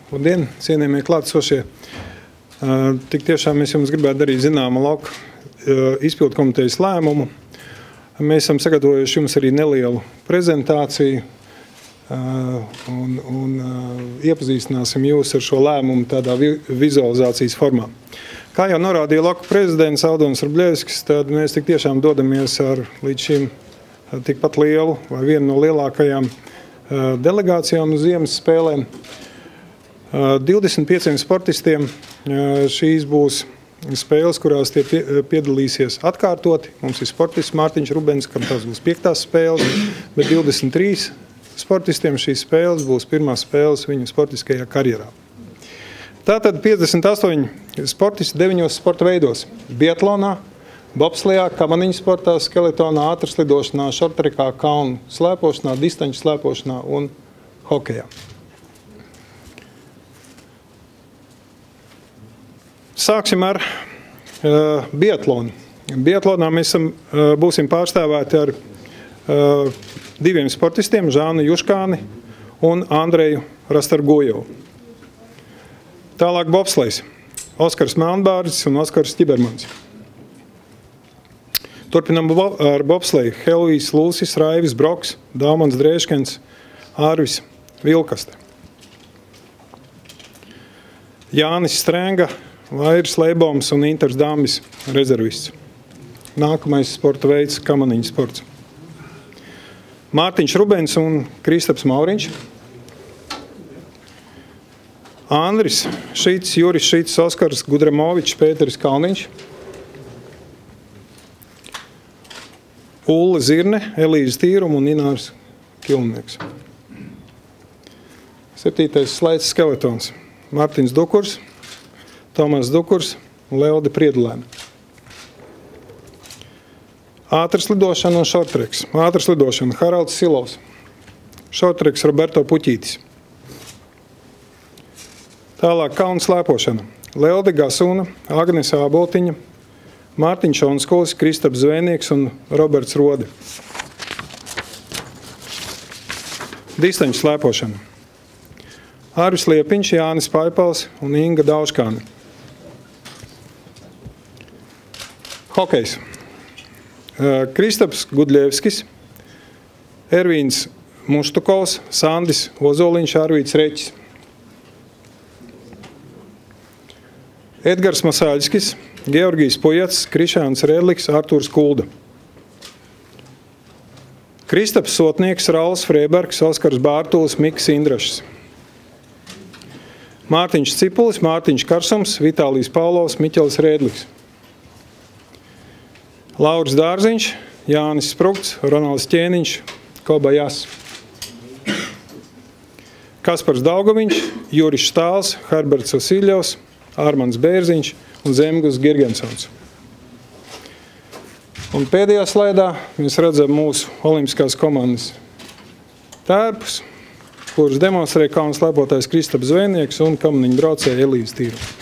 Labdien, cienījamie klātesošie. Tik tiešām mēs jums gribētu darīt zināmu lauku izpildu komitejas lēmumu. Mēs esam sagatavojuši jums arī nelielu prezentāciju un iepazīstināsim jūs ar šo lēmumu tādā vizualizācijas formā. Kā jau norādīja lauku prezidents Aldons Vrbļevskis, tad mēs tik tiešām dodamies ar līdz šim tikpat lielu vai vienu no lielākajām delegācijām uz ziemas spēlēm. 25 sportistiem šīs būs spēles, kurās tie piedalīsies atkārtoti. Mums ir sportists Mārtiņš Rubens, kam tās būs 5. spēles, bet 23 sportistiem šīs spēles būs pirmās spēles viņu sportiskajā karjerā. Tātad 58 sportisti 9 sporta veidos – biatlonā, bobslejā, kamaniņu sportā, skeletonā, ātrslidošanā, šortrekā, kalnu slēpošanā, distanču slēpošanā un hokejā. Sāksim ar biatlonu. Biatlonā mēs būsim pārstāvēti ar 2 sportistiem, Žānu Juškāni un Andreju Rastargojevu. Tālāk bobslejs – Oskars Melnbārdis un Oskars Ķibermans. Turpinām ar bobsleju – Helvijs Lūsis, Raivis Broks, Daumans Drēškens, Ārvis Vilkaste. Jānis Strenga, Vairis Leiboms un Inters Dāmbis rezervists. Nākamais sporta veids – kamaniņu sports. Mārtiņš Rubens un Kristaps Mauriņš. Andris Šits, Juris Šits, Oskars Gudramovičs, Pēteris Kalniņš. Ulle Zirne, Elīze Tīrum un Inārs Kilnieks. 7. slaids skeletons. Mārtiņš Dukurs, Tomas Dukurs un Leode Priedlēna. Ātrslidošana un šortreks. Ātrslidošana Haralds Silovs. Šortreks Roberto Puķītis. Tālāk kalnu slēpošana. Leode Gasuna, Agnes Āboltiņa, Mārtiņš Onskols, Kristaps Zvēnieks un Roberts Rode. Distanču slēpošana. Ārvis Liepiņš, Jānis Paipals un Inga Dauškāne. Hokejs. Kristaps Gudļevskis, Ervīns Muštukovs, Sandis Ozoliņš, Arvīts Reķis. Edgars Masāļskis, Georgijs Pujats, Krišāns Redliks, Artūrs Kulda. Kristaps Sotnieks, Rauls Freibergs, Oskars Bārtulis, Miks Indrašs. Mārtiņš Cipulis, Mārtiņš Karsums, Vitālijs Paulovs, Miķels Rēdliks. Lauris Dārziņš, Jānis Sprugts, Ronalds Ķēniņš, Koba Jas. Kaspars Daugaviņš, Juris Štāls, Herberts Vasiļevs, Ārmans Bērziņš un Zemgus Girgensons. Un pēdējā slaidā mēs redzam mūsu olimpiskās komandas tērpus, kurus demonstrē kalnu slēpotājs Kristaps Zvēnieks un kamaniņu braucēja Elīze Tīruma.